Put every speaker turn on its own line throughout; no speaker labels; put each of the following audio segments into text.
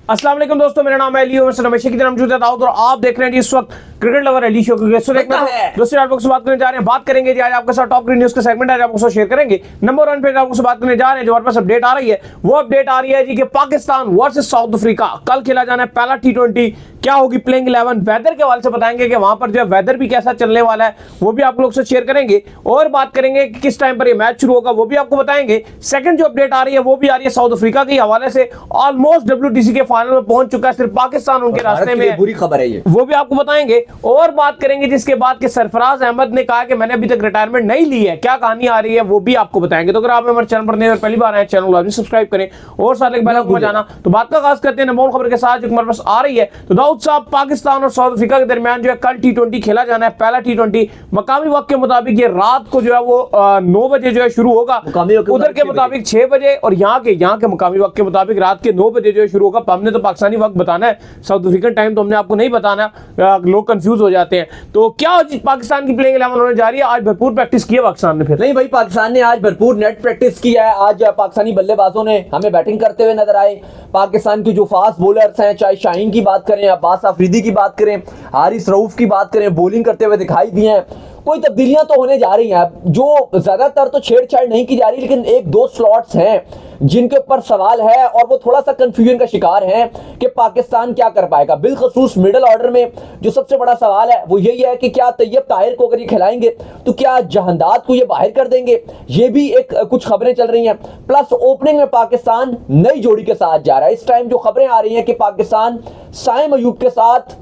अस्सलाम वालेकुम दोस्तों, मेरा नाम है अली हमेशा की तरह मौजूद है दाऊद और आप देख रहे हैं इस वक्त क्रिकेट लवर अली शो की दोस्तों आप लोग से बात करने जा रहे हैं। बात करेंगे जी आज आपके साथ टॉप न्यूज का सेगमेंट आज आपको शेयर करेंगे। नंबर 1 पे आपको बात करने जा रहे हैं जो हमारे पास अपडेट आ रही है वो अपडेट आ रही है जी कि पाकिस्तान वर्सेस साउथ अफ्रीका कल खेला जाना है पहला T20। क्या होगी प्लेइंग 11 वेदर के हवाले से बताएंगे कि वहां पर जो है वेदर भी कैसा चलने वाला है वो भी आप लोग से शेयर करेंगे और बात करेंगे कि किस टाइम पर ये मैच शुरू होगा वो भी आपको बताएंगे। सेकंड जो अपडेट आ रही है वो भी आ रही है साउथ अफ्रीका के हवाले से, ऑलमोस्ट WTC के फाइनल में पहुंच चुका है, सिर्फ पाकिस्तान उनके रास्ते में है,
बुरी खबर है ये,
वो भी आपको बताएंगे। और बात करेंगे जिसके बाद के सरफराज अहमद ने कहा कि मैंने अभी तक रिटायरमेंट नहीं ली है, क्या कहानी आ रही है वो भी आपको बताएंगे। तो अगर आप हमारे चैनल पर नए और पहली बार आए चैनल को सब्सक्राइब करें और साथ में जाना। तो बात का आगाज करते हैं नंबर खबर के साथ जो हमारे पास आ रही है। तो दाऊद साहब, पाकिस्तान और साउथ अफ्रीका के दरमियान जो है कल T20 खेला जाना है पहला T20। मकामी वक्त के मुताबिक ये रात को जो है वो 9 बजे जो है शुरू होगा, उधर के मुताबिक 6 बजे और यहाँ के मुकामी वक्त के मुताबिक रात के 9 बजे जो है शुरू होगा। हमने तो पाकिस्तानी वक्त बताना है, साउथ अफ्रीकन टाइम तो हमने आपको नहीं बताना, लोग कंफ्यूज हो जाते हैं। तो क्या पाकिस्तान की प्लेइंग 11 होने जा रही है? आज भरपूर प्रैक्टिस की है पाकिस्तान ने? फिर नहीं
भाई, पाकिस्तान ने आज भरपूर नेट प्रैक्टिस की है। आज पाकिस्तानी बल्लेबाजों ने हमें बैटिंग करते हुए नजर आए। पाकिस्तान की जो फास्ट बॉलर्स हैं, चाहे शाहीन की बात करें, अब्बास अफरीदी की बात करें, हारिस रऊफ की बात करें, बॉलिंग करते हुए दिखाई दी हैं। कोई तब्दीलियां तो होने जा रही हैं, जो ज्यादातर तो छेड़छाड़ नहीं की जा रही, लेकिन एक दो स्लॉट्स हैं जिनके ऊपर सवाल है और वो थोड़ा सा कंफ्यूजन का शिकार है कि पाकिस्तान क्या कर पाएगा। बिलखसूस मिडिल ऑर्डर में जो सबसे बड़ा सवाल है वो यही है कि क्या तैयब ताहिर को अगर ये खिलाएंगे तो क्या जहांदाद को ये बाहर कर देंगे, ये भी एक कुछ खबरें चल रही हैं। प्लस ओपनिंग में पाकिस्तान नई जोड़ी के साथ जा रहा है। इस टाइम जो खबरें आ रही हैं कि पाकिस्तान साइम अयूब के साथ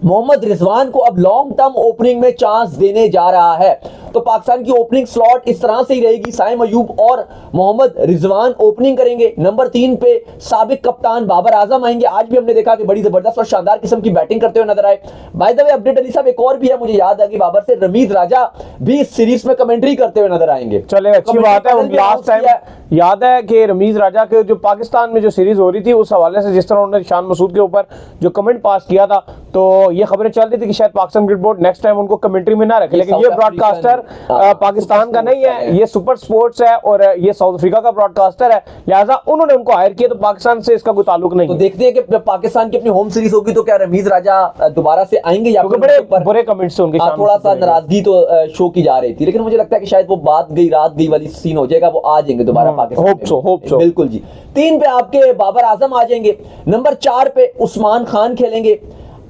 मोहम्मद रिजवान को अब लॉन्ग टर्म ओपनिंग में चांस देने जा रहा है। तो पाकिस्तान की ओपनिंग स्लॉट इस तरह से ही रहेगी, साइम अयूब और मोहम्मद रिजवान ओपनिंग करेंगे। नंबर 3 पे साबिक कप्तान बाबर आजम आएंगे। आज भी हमने देखा कि बड़ी जबरदस्त और शानदार किस्म की बैटिंग करते हुए नजर आए। By the way update Ali साहब एक और भी है, मुझे याद है कि बाबर से रमीज राजा भी इस सीरीज में कमेंट्री करते हुए नजर आएंगे।
चले, अच्छी बात है। लास्ट टाइम याद है कि रमीज राजा के जो पाकिस्तान में जो सीरीज हो रही थी उस हवाले से जिस तरह उन्होंने शान मसूद के ऊपर जो कमेंट पास किया था, तो ये खबरें चल रही थी कि शायद Pakistan cricket board next time उनको कमेंट्री में ना रखे। लेकिन ये ब्रॉडकास्टर पाकिस्तान का नहीं है, ये सुपर स्पोर्ट्स है और ये साउथ अफ्रीका का ब्रॉडकास्टर है, लिहाजा उन्होंने उनको हायर किया, तो पाकिस्तान से इसका कोई ताल्लुक नहीं।
तो देखते हैं कि पाकिस्तान की अपनी होम सीरीज होगी तो क्या रमीज राजा दोबारा से आएंगे या
बड़े बुरे कमेंट्स से उनके
थोड़ा सा नाराजगी तो शो की जा रही थी, लेकिन मुझे लगता है कि शायद वो बात गई रात गई वाली सीन हो जाएगा, वो आ जाएंगे दोबारा पाकिस्तान।
होप सो
बिल्कुल जी। 3 पे आपके बाबर आजम आ जाएंगे। नंबर 4 पे उस्मान खान खेलेंगे।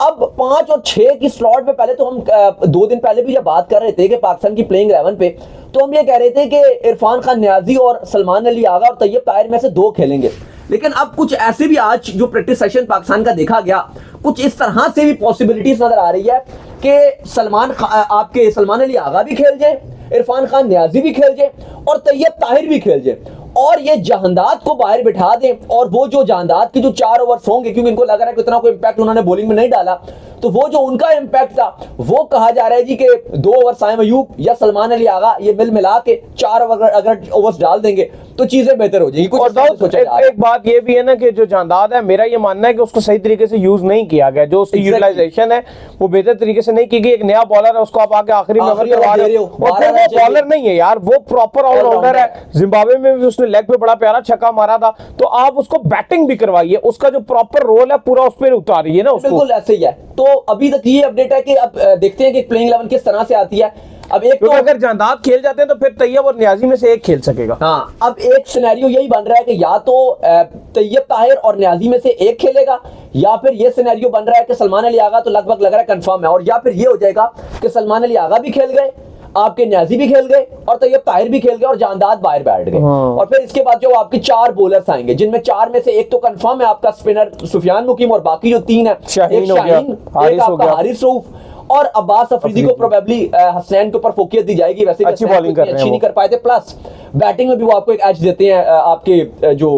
अब 5 और 6 की स्लॉट पे पहले तो हम 2 दिन पहले भी जब बात कर रहे थे कि पाकिस्तान की प्लेइंग 11 पे, तो हम ये कह रहे थे कि इरफान खान न्याजी और सलमान अली आगा और तैयब ताहिर में से 2 खेलेंगे। लेकिन अब कुछ ऐसे भी आज जो प्रैक्टिस सेशन पाकिस्तान का देखा गया, कुछ इस तरह से भी पॉसिबिलिटीज नजर आ रही है कि सलमान अली आगा भी खेल जाए, इरफान खान न्याजी भी खेल जाए और तैयब ताहिर भी खेल जाए और ये जहांदाद को बाहर बिठा दें। और वो जो जहांदाद की जो 4 ओवर्स होंगे, क्योंकि इनको लग रहा है कि इतना कोई इंपैक्ट उन्होंने बॉलिंग में नहीं डाला, तो वो जो उनका इंपैक्ट था वो कहा जा रहा है जी कि 2 ओवर साइम अयूब या सलमान अली आगा ये मिला के 4 अगर ओवर्स डाल देंगे तो चीजें बेहतर हो जाएगी। कुछ
एक बात ये भी है ना कि जो जहांदाद है, मेरा ये मानना है कि उसको सही तरीके से यूज नहीं किया गया, जो उसकी यूटिलाइजेशन है वो बेहतर तरीके से नहीं की गई। एक नया बॉलर है, उसको आप आके आखिरी में करवा रहे हो, वो बॉलर नहीं है यार, वो प्रॉपर ऑलराउंडर है। जिम्बाब्वे में भी उसने लेग पे बड़ा प्यारा छक्का मारा था, तो आप उसको बैटिंग भी करवाइए, उसका जो प्रॉपर रोल है पूरा उस पर उतारिए ना।
बिल्कुल ऐसे ही है। तो अभी तक ये अपडेट है कि अब देखते हैं कि प्लेइंग 11 किस तरह से आती है। अब एक तो
अगर जहांदाद खेल जाते हैं तो फिर तैयब और न्याजी में से एक खेल सकेगा।
हाँ, अब एक सिनेरियो यही बन रहा है कि या तो तैयब ताहिर और न्याजी में से एक खेलेगा, या फिर ये सिनेरियो बन रहा है कि सलमान अली आगा तो लगभग लग रहा है कंफर्म है, और या फिर ये हो जाएगा कि सलमान अली आगा भी खेल गए, आपके न्याजी भी खेल गए और तैयब ताहिर भी खेल गए और जहांदाद बाहर बैठ गए। और फिर इसके बाद जो आपके 4 बॉलर्स आएंगे, जिनमें 4 में से एक तो कंफर्म है आपका स्पिनर सुफियान मुकीम और बाकी जो 3 है, एक शाहीन, एक आपका हारिस रऊफ और अब्बास अफरीदी को प्रोबेबली हसनैन के ऊपर फोकस दी जाएगी। वैसे
अच्छी बॉलिंग कर रहे हैं,
अच्छी नहीं कर पाए थे, प्लस बैटिंग में भी वो आपको एक एज देते हैं। आपके जो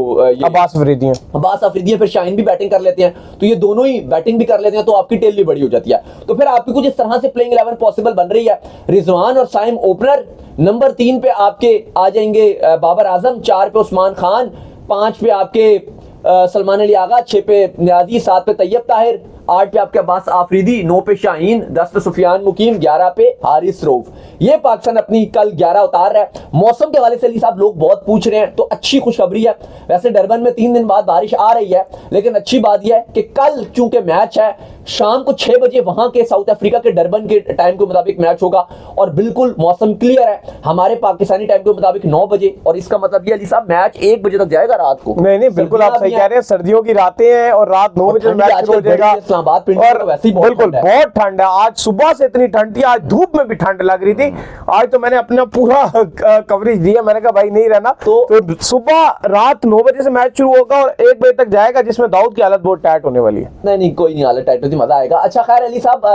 अब्बास
अफरीदी फिर शाहीन भी बैटिंग कर लेते हैं, तो ये दोनों ही बैटिंग भी कर लेते हैं, तो आपकी टेल भी बड़ी हो जाती है। तो फिर आपकी कुछ इस तरह से प्लेइंग 11 पॉसिबल बन रही है। रिजवान और साइम ओपनर, नंबर 3 पे आपके आ जाएंगे बाबर आजम, 4 पे उस्मान खान, 5 पे आपके सलमान अली आगा, 6 पे नियाजी, 7 पे तैयब ताहिर, 8 पे आपके अब्बास आफरीदी, 9 पे शाहीन, 10 पे सुफियान मुकीम, 11 पे हारिस रऊफ। ये पाकिस्तान अपनी कल 11 उतार रहा है। मौसम के हवाले से अली साहब लोग बहुत पूछ रहे हैं, तो अच्छी खुशखबरी है। वैसे डरबन में 3 दिन बाद बारिश आ रही है, लेकिन अच्छी बात यह है कि कल चूंकि मैच है, शाम को 6 बजे वहां के साउथ अफ्रीका के डरबन के टाइम के मुताबिक मैच होगा और बिल्कुल मौसम क्लियर है। हमारे पाकिस्तानी टाइम के मुताबिक 9 बजे, और इसका मतलब ये अली साहब मैच 1 बजे तक जाएगा रात को।
नहीं बिल्कुल आप सही कह रहे हैं, सर्दियों की रातें हैं और रात 9 बजे मैच शुरू हो जाएगा।
इस्लामाबाद
और वैसे ही बिल्कुल बहुत ठंड है। आज सुबह से इतनी ठंड थी, आज धूप में भी ठंड लग रही थी। आज तो मैंने अपना पूरा कवरेज दिया, मैंने कहा भाई नहीं रहना। तो सुबह रात 9 बजे से मैच शुरू होगा और 1 बजे तक जाएगा, जिसमें दाऊद की हालत बहुत टाइट होने वाली है।
नहीं कोई नहीं, हालत टाइट होती, मजा आएगा। अच्छा खैर अली साहब,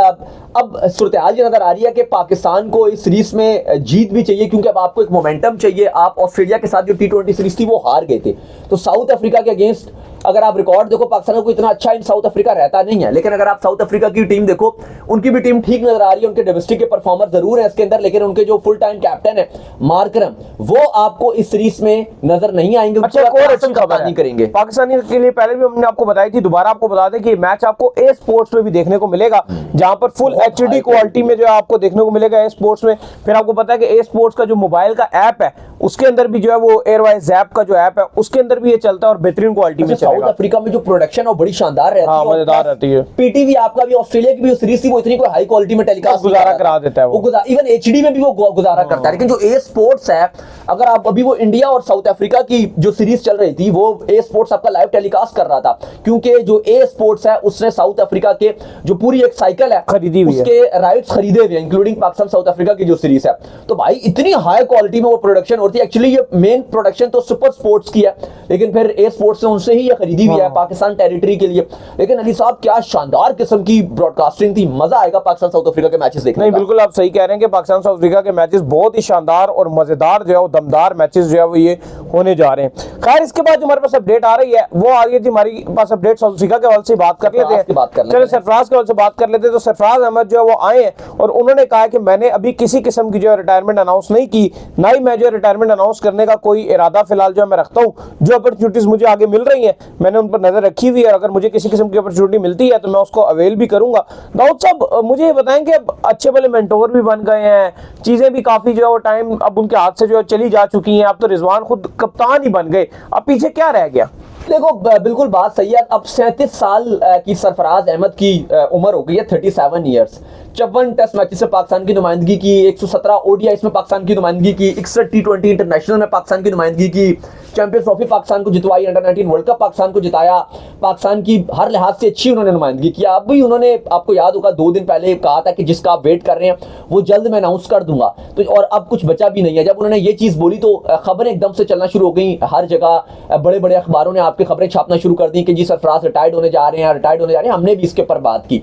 अब सूरत हाल ये नजर आ रही है कि पाकिस्तान को इस सीरीज में जीत भी चाहिए, क्योंकि अब आपको एक मोमेंटम चाहिए। आप ऑस्ट्रेलिया के साथ जो T20 सीरीज थी वो हार गए थे, तो साउथ अफ्रीका के अगेंस्ट अगर आप रिकॉर्ड देखो, पाकिस्तान को इतना अच्छा इन साउथ अफ्रीका रहता नहीं है, लेकिन अगर आप साउथ अफ्रीका की टीम देखो, उनकी भी टीम ठीक नजर आ रही है। उनके डोमेस्टिक के परफॉर्मर जरूर है इसके अंदर, लेकिन उनके जो फुल टाइम कैप्टन है मार्करम, वो आपको इस सीरीज में नजर नहीं आएंगे।
अच्छा, एक और अच्छी खबर
नहीं करेंगे
पाकिस्तानी के लिए, पहले भी हमने आपको बताई थी, दोबारा आपको बता दें कि मैच आपको ए स्पोर्ट्स में भी देखने को मिलेगा, जहां पर फुल HD क्वालिटी में जो आपको देखने को मिलेगा ए स्पोर्ट्स में। फिर आपको पता है कि ए स्पोर्ट्स का जो मोबाइल का ऐप है, उसके अंदर भी जो है वो एयरवाइज ऐप का जो ऐप है, उसके अंदर भी ये चलता है और बेहतरीन क्वालिटी में चलेगा।
साउथ अफ्रीका में जो प्रोडक्शन है वो बड़ी शानदार रहती है,
मजेदार रहती है।
पीटीवी आपका भी ऑस्ट्रेलिया की भी सीरीज थी, वो इतनी कोई हाई क्वालिटी में टेलीकास्ट
गुजारा करा देता है, वो
इवन HD में भी वो गुजारा करता है। लेकिन जो ए स्पोर्ट्स है, अगर आप अभी वो इंडिया और साउथ अफ्रीका की जो सीरीज चल रही थी, वो ए स्पोर्ट्स आपका लाइव टेलीकास्ट कर रहा था, क्योंकि जो ए स्पोर्ट्स है उसने साउथ अफ्रीका के जो पूरी एक साइकिल है
खरीदी हुई है,
उसके राइट्स खरीदे हुए, इंक्लूडिंग पाकिस्तान साउथ अफ्रीका की जो सीरीज है। तो भाई इतनी हाई क्वालिटी में वो प्रोडक्शन होती है। एक्चुअली ये मेन प्रोडक्शन तो सुपर स्पोर्ट्स की है, लेकिन फिर ए स्पोर्ट्स ने उनसे ही ये खरीदी हुई है पाकिस्तान टेरिटरी के लिए। लेकिन अली साहब क्या शानदार किस्म की ब्रॉडकास्टिंग थी, मजा आएगा पाकिस्तान साउथ अफ्रीका के मैचेस देखने।
नहीं बिल्कुल आप सही कह रहे हैं कि पाकिस्तान साउथ अफ्रीका के मैचेस बहुत ही शानदार और मजेदार जो है वो दमदार मैचेस जो है वो ये होने जा रहे हैं। खैर इसके बाद जो हमारे पास अपडेट आ रही है वो आ रही है जी, हमारे पास अपडेट साउथ अफ्रीका के हवाले से बात कर लेते हैं। चलो सरफराज के हवाले से बात कर लेते हैं। तो सरफराज अहमद जो है वो आए हैं और उन्होंने कहा कि मैंने अभी किसी किस्म की जो है रिटायरमेंट अनाउंस नहीं की, ना ही मैं जो रिटायरमेंट अनाउंस करने का कोई इरादा फिलहाल जो है मैं रखता हूँ। जो अपॉर्चुनिटीज मुझे आगे मिल रही हैं मैंने उन पर नजर रखी हुई है, अगर मुझे किसी किस्म की अपॉर्चुनिटी मिलती है तो मैं उसको अवेल भी करूंगा। दाऊद साहब मुझे ये बताएं कि अब अच्छे भले मेंटोर भी बन गए हैं, चीजें भी काफी जो है वो टाइम अब उनके हाथ से जो है चली जा चुकी हैं, अब तो रिजवान खुद कप्तान ही बन गए, अब पीछे क्या रह गया?
देखो बिल्कुल बात सही है। अब 37 साल की सरफराज अहमद की उम्र हो गई है, 37 ईयर्स। 54 टेस्ट मैचेस में पाकिस्तान की नुमाइंदगी की, 117 ODIs में पाकिस्तान की नुमाइंदगी की, 61 T20 इंटरनेशनल में पाकिस्तान की नुमाइंदगी की, चैंपियंस ट्रॉफी पाकिस्तान को जितवाई, अंडर 19 वर्ल्ड कप पाकिस्तान को जिताया, पाकिस्तान की हर लिहाज से अच्छी उन्होंने नुमाइंदगी किया। अब भी उन्होंने, आपको याद होगा 2 दिन पहले कहा था कि जिसका आप वेट कर रहे हैं वो जल्द मैं अनाउंस कर दूंगा, तो और अब कुछ बचा भी नहीं है। जब उन्होंने ये चीज बोली तो खबरें एकदम से चलना शुरू हो गई, हर जगह बड़े बड़े अखबारों ने आपकी खबरें छापना शुरू कर दी कि जी सरफराज रिटायर्ड होने जा रहे हैं। हमने भी इसके ऊपर बात की,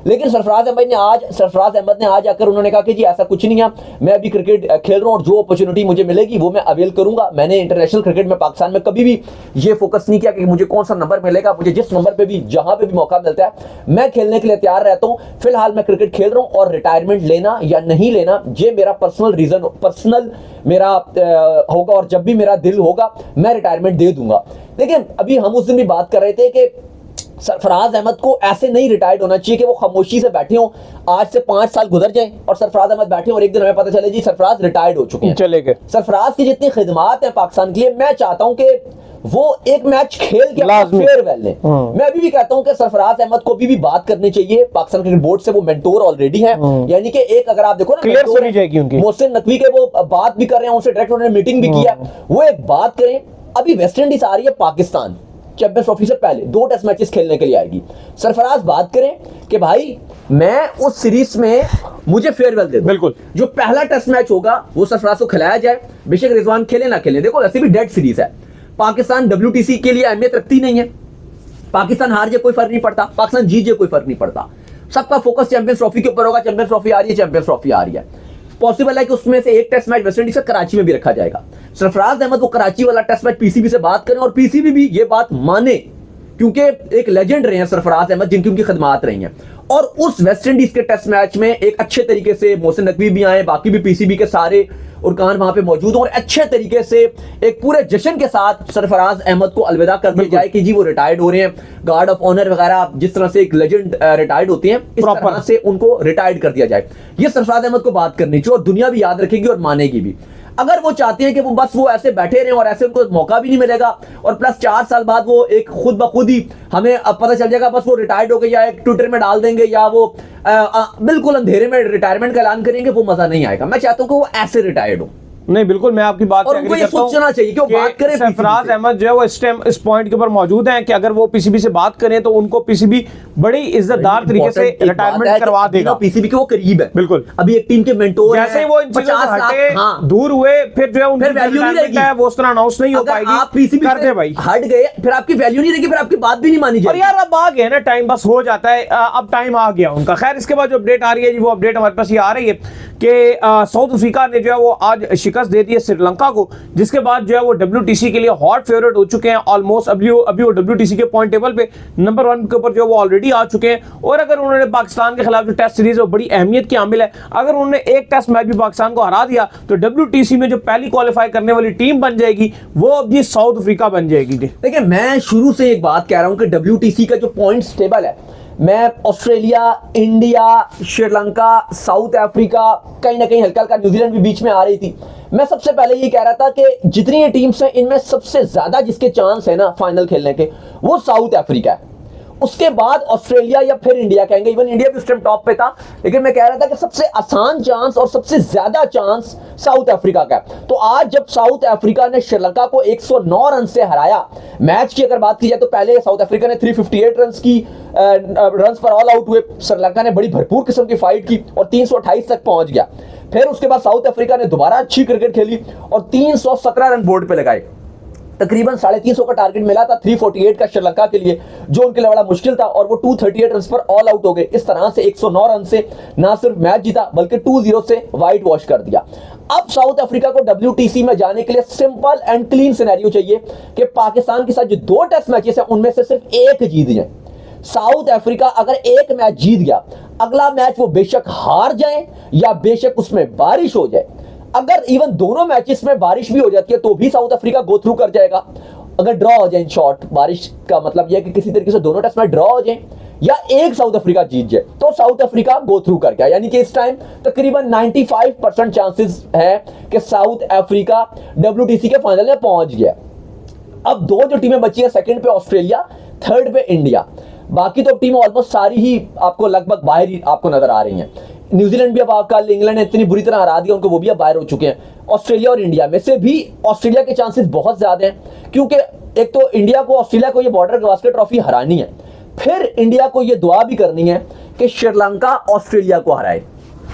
लेकिन सरफराज अहमद ने आज आकर उन्होंने कहा कि जी ऐसा कुछ नहीं है, मैं अभी क्रिकेट खेल रहा हूं और जो अपॉर्चुनिटी मुझे मिलेगी वो मैं अवेल करूंगा। मैंने इंटरनेशनल क्रिकेट में पाकिस्तान में कभी भी ये फोकस नहीं किया कि मुझे कौन सा नंबर मिलेगा, मुझे जिस नंबर पे भी जहां पे भी मौका मिलता है मैं खेलने के लिए तैयार रहता हूं। फिलहाल मैं क्रिकेट खेल रहा हूं और रिटायरमेंट लेना या नहीं लेना ये मेरा पर्सनल मेरा होगा, और जब भी मेरा दिल होगा मैं रिटायरमेंट दे दूंगा। लेकिन अभी हम उस दिन भी बात कर रहे थे कि सरफराज अहमद को ऐसे नहीं रिटायर्ड होना चाहिए कि वो खामोशी से बैठे हों, आज से 5 साल गुजर जाएं और सरफराज अहमद बैठे और एक दिन हमें पता चले जी सरफराज रिटायर्ड हो चुके हैं,
चले गए।
सरफराज की जितनी खिदमात है पाकिस्तान के लिए, मैं चाहता हूं कि वो एक मैच खेल के फेयरवेल लें। मैं अभी भी कहता हूं कि सरफराज अहमद को अभी भी बात करनी चाहिए पाकिस्तान क्रिकेट बोर्ड से, वो मेंटोर ऑलरेडी है। यानी कि एक अगर आप देखो ना,
क्लियर सुनी जाएगी उनकी,
मोहसिन नकवी के वो बात भी कर रहे हैं, उनसे डायरेक्ट उन्होंने मीटिंग भी किया, वो एक बात करें। अभी वेस्ट इंडीज आ रही है पाकिस्तान चैंपियंस ट्रॉफी से पहले, 2 टेस्ट मैचेस खेलने के लिए आएगी। सरफराज बात करें कि भाई मैं उस सीरीज में मुझे फेयरवेल दे दो,
बिल्कुल जो
पहला टेस्ट मैच होगा वो सरफराज को खिलाया जाए, बेशक रिजवान खेले ना खेले। देखो वैसे भी डेड सीरीज है, पाकिस्तान WTC के लिए अहमियत रखती नहीं है, पाकिस्तान हार जाए कोई फर्क नहीं पड़ता, पाकिस्तान जीत जाए कोई फर्क नहीं पड़ता, सबका फोकस चैंपियंस ट्रॉफी के ऊपर होगा। चैंपियंस ट्रॉफी आ रही है, चैंपियंस ट्रॉफी आ रही है, पॉसिबल है कि उसमें से एक टेस्ट मैच वेस्ट इंडीज का कराची में भी रखा जाएगा। सरफराज अहमद वो कराची वाला टेस्ट मैच PCB से बात करें और PCB भी ये बात माने, क्योंकि एक लेजेंड रहे हैं सरफराज अहमद, जिनकी उनकी खदमात रही हैं। और उस वेस्ट इंडीज के टेस्ट मैच में एक अच्छे तरीके से मोहसिन नकवी भी आए, बाकी भी PCB के सारे उरकान वहां पे मौजूद हों और अच्छे तरीके से एक पूरे जश्न के साथ सरफराज अहमद को अलविदा कर दिया जाए कि जी वो रिटायर्ड हो रहे हैं, गार्ड ऑफ ऑनर वगैरह जिस तरह से एक लेजेंड रिटायर्ड होती हैं, इस तरह से उनको रिटायर्ड कर दिया जाए। ये सरफराज अहमद को बात करनी चाहिए और दुनिया भी याद रखेगी और मानेगी भी। अगर वो चाहते हैं कि वो बस वो ऐसे बैठे रहे और ऐसे उनको मौका भी नहीं मिलेगा और प्लस 4 साल बाद वो एक खुद ब खुद ही हमें अब पता चल जाएगा बस वो रिटायर्ड हो गए या एक ट्विटर में डाल देंगे या वो बिल्कुल अंधेरे में रिटायरमेंट का ऐलान करेंगे, वो मजा नहीं आएगा। मैं चाहता हूं कि वो ऐसे रिटायर्ड हो।
नहीं बिल्कुल मैं आपकी बात से एग्री करता हूं।
सोचना चाहिए कि वो बात करें।
सरफराज अहमद जो है वो इस पॉइंट के ऊपर मौजूद हैं कि अगर वो पीसीबी से बात करें तो उनको पीसीबी बड़ी इज्जतदार तरीके से रिटायरमेंट करवा देगा।
पीसीबी के वो करीब है
बिल्कुल,
अभी एक टीम के मेंटोर
जैसे ही वो इन चीजों से हटे दूर हुए फिर जो है उनकी रिटायरमेंट है वो उस तरह अनाउंस नहीं हो पाएगी।
आप पीसीबी
कर दे भाई,
हट गए फिर आपकी वैल्यू नहीं रहेगी, फिर आपकी बात भी नहीं मानी जाएगी।
और यार अब आ गया ना टाइम, बस हो जाता है, अब टाइम आ गया उनका। खैर इसके बाद जो अपडेट आ रही है जी वो अपडेट हमारे पास ये आ रही है कि साउथ अफ्रीका ने जो है वो आज शिकस्त दे दी है श्रीलंका को, जिसके बाद जो है वो WTC के लिए हॉट फेवरेट हो चुके हैं ऑलमोस्ट। अभी वो WTC के पॉइंट टेबल पे नंबर 1 के ऊपर जो वो ऑलरेडी आ चुके हैं। और अगर उन्होंने पाकिस्तान के खिलाफ जो टेस्ट सीरीज है बड़ी अहमियत की हामिल है, अगर उन्होंने एक टेस्ट मैच भी पाकिस्तान को हरा दिया तो WTC में जो पहली क्वालिफाई करने वाली टीम बन जाएगी वो अब ये साउथ अफ्रीका बन जाएगी।
देखिए मैं शुरू से एक बात कह रहा हूं कि WTC का जो पॉइंट्स टेबल है, मैं Australia, India, Sri Lanka, south Africa, कहीं ना कहीं हल्का हल्का न्यूजीलैंड भी बीच में आ रही थी। मैं सबसे पहले ये कह रहा था कि जितनी ये टीम्स हैं इनमें सबसे ज्यादा जिसके चांस है ना फाइनल खेलने के वो साउथ अफ्रीका है। उसके बाद ऑस्ट्रेलिया या फिर इंडिया कहेंगे, इवन इंडिया भी उस टाइम टॉप पे था, लेकिन मैं कह रहा था कि सबसे आसान चांस और सबसे ज्यादा चांस साउथ अफ्रीका का है। तो आज जब साउथ अफ्रीका ने श्रीलंका को 109 रन से हराया, मैच की अगर बात की जाए तो पहले साउथ अफ्रीका ने 358 रन की रन पर ऑल आउट हुए, श्रीलंका ने बड़ी भरपूर किस्म की फाइट की और 328 तक पहुंच गया। फिर उसके बाद साउथ अफ्रीका ने दोबारा अच्छी क्रिकेट खेली और 317 रन बोर्ड पे लगाए। तकरीबन 350 का टारगेट मिला था 348 का श्रीलंका के लिए, जो उनके लिए बड़ा मुश्किल था, और वो 238 रन पर ऑल आउट हो गए। इस तरह से 109 रन से ना सिर्फ मैच जीता बल्कि 2-0 से वाइट वॉश कर दिया। अब साउथ अफ्रीका को WTC में जाने के लिए सिंपल एंड क्लीन सिनेरियो चाहिए कि पाकिस्तान के साथ जो 2 टेस्ट मैचेस हैं उनमें से सिर्फ एक जीत जाए। साउथ अफ्रीका अगर एक मैच जीत गया, अगला मैच वो बेशक हार जाए या बेशक उसमें बारिश हो जाए, अगर इवन दोनों मैचेस में बारिश भी हो जाती है तो भी साउथ अफ्रीका गो थ्रू कर जाएगा। अगर ड्रॉ हो जाए, इन शॉर्ट बारिश का मतलब यह कि किसी तरीके से दोनों टेस्ट में ड्रॉ हो जाए या एक साउथ अफ्रीका जीत जाए तो साउथ अफ्रीका गो थ्रू कर गया। यानी कि इस टाइम तकरीबन 95% चांसेस है कि साउथ अफ्रीका WTC के फाइनल में पहुंच गया। अब 2 जो टीमें बची है, सेकंड पे ऑस्ट्रेलिया, थर्ड पे इंडिया। बाकी तो टीमें ऑलमोस्ट सारी ही आपको लगभग बाहर ही आपको नजर आ रही हैं। न्यूजीलैंड भी अब आपका, इंग्लैंड ने इतनी बुरी तरह हरा दिया उनको, वो भी अब बाहर हो चुके हैं। ऑस्ट्रेलिया और इंडिया में से भी ऑस्ट्रेलिया के चांसेस बहुत ज्यादा हैं, क्योंकि एक तो इंडिया को, ऑस्ट्रेलिया को ये बॉर्डर गवास्कर ट्रॉफी हरानी है, फिर इंडिया को ये दुआ भी करनी है कि श्रीलंका ऑस्ट्रेलिया को हराए।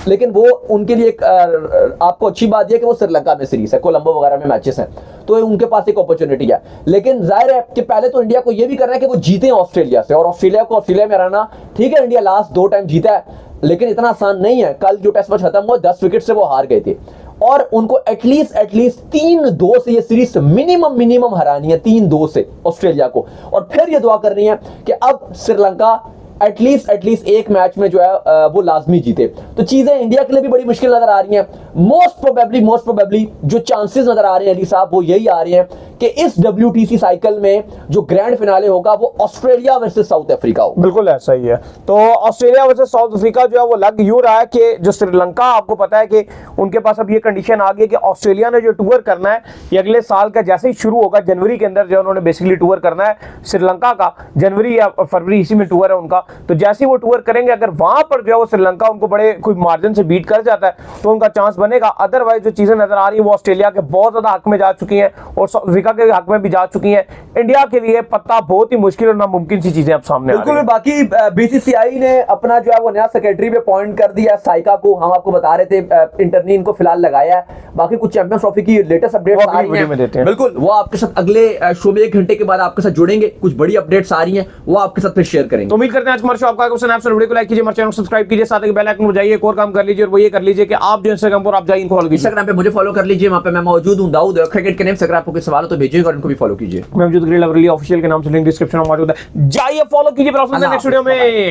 लेकिन वो उनके लिए एक आपको अच्छी बात यह है कि वो श्रीलंका में सीरीज है, कोलंबो वगैरह में मैचेस हैं, तो उनके पास एक अपॉर्चुनिटी है। लेकिन जाहिर है कि पहले तो इंडिया को ये भी करना है कि वो जीते ऑस्ट्रेलिया से, और ऑस्ट्रेलिया को ऑस्ट्रेलिया में हराना। ठीक है, इंडिया लास्ट 2 टाइम जीता है, लेकिन इतना आसान नहीं है। कल जो टेस्ट मैच खत्म हुआ 10 विकेट से वो हार गए थे, और उनको एटलीस्ट 3-2 से ये सीरीज मिनिमम हरानी है, 3-2 से ऑस्ट्रेलिया को। और फिर ये दुआ करनी है कि अब श्रीलंका एटलीस्ट एक मैच में जो है वो लाजमी जीते। तो चीजें इंडिया के लिए भी बड़ी मुश्किल नजर आ रही हैं। मोस्ट प्रोबेबली जो चांसेस नजर आ रहे हैं अली साहब, वो यही आ रहे हैं कि इस WTC साइकिल में जो ग्रैंड फिनाले होगा वो ऑस्ट्रेलिया वर्सेस साउथ अफ्रीका होगा।
बिल्कुल ऐसा ही है। तो ऑस्ट्रेलिया वर्सेस साउथ अफ्रीका जो है वो लग यूं रहा है कि जो श्रीलंका, आपको पता है कि उनके पास अब ये कंडीशन आ गई कि ऑस्ट्रेलिया ने जो टूर करना है ये अगले साल का जैसे ही शुरू होगा, जनवरी के अंदर जो उन्होंने बेसिकली टूर करना है श्रीलंका का, जनवरी या फरवरी इसी में टूर है उनका। तो जैसे ही वो टूर करेंगे, अगर वहां पर जो है वो श्रीलंका उनको बड़े कोई मार्जिन से बीट कर जाता है तो उनका चांस बनेगा। अदरवाइज जो चीजें नजर आ रही है वो ऑस्ट्रेलिया के बहुत ज्यादा हक में जा चुकी हैं और साउथ अफ्रीका के हक में भी जा चुकी हैं। इंडिया के लिए पत्ता बहुत ही मुश्किल और नामुमकिन सी चीजें अब सामने आ रही हैं।
बाकी BCCI ने अपना जो है वो नया सेक्रेटरी भी अपॉइंट कर दिया साइका को, हम आपको बता रहे थे, इंटरनी इनको फिलहाल लगाया है। बाकी कुछ चैंपियंस ट्रॉफी की लेटेस्ट अपडेट्स आ रही हैं, बिल्कुल वो आपके साथ अगले शो में 1 घंटे के बाद आपके साथ जुड़ेंगे। कुछ बड़ी अपडेट्स आ रही हैं, वो आपके साथ फिर शेयर करेंगे।
तो उम्मीद करते हैं आज हमारे शो आपका पसंद आया। वीडियो को लाइक कीजिए, हमारे चैनल को सब्सक्राइब कीजिए, साथ ही बेल आइकन को बजाइए, एक और काम कर लीजिए और वो ये कर लीजिए कि आप जो इंस्टाग्राम पर आप जाइए इनको फॉलो कीजिए।
इंस्टाग्राम पे मुझे फॉलो कर लीजिए, वहां पे मैं मौजूद हूं, दाऊद क्रिकेट के नेम से। अगर आपको कोई सवाल हो तो भेजिएगा और इनको भी फॉलो कीजिए।
मैं मौजूद ग्रिल लवली ऑफिशियल के नाम से लिंक डिस्क्रिप्शन में मौजूद है, जाइए फॉलो कीजिए। नेक्स्ट वीडियो में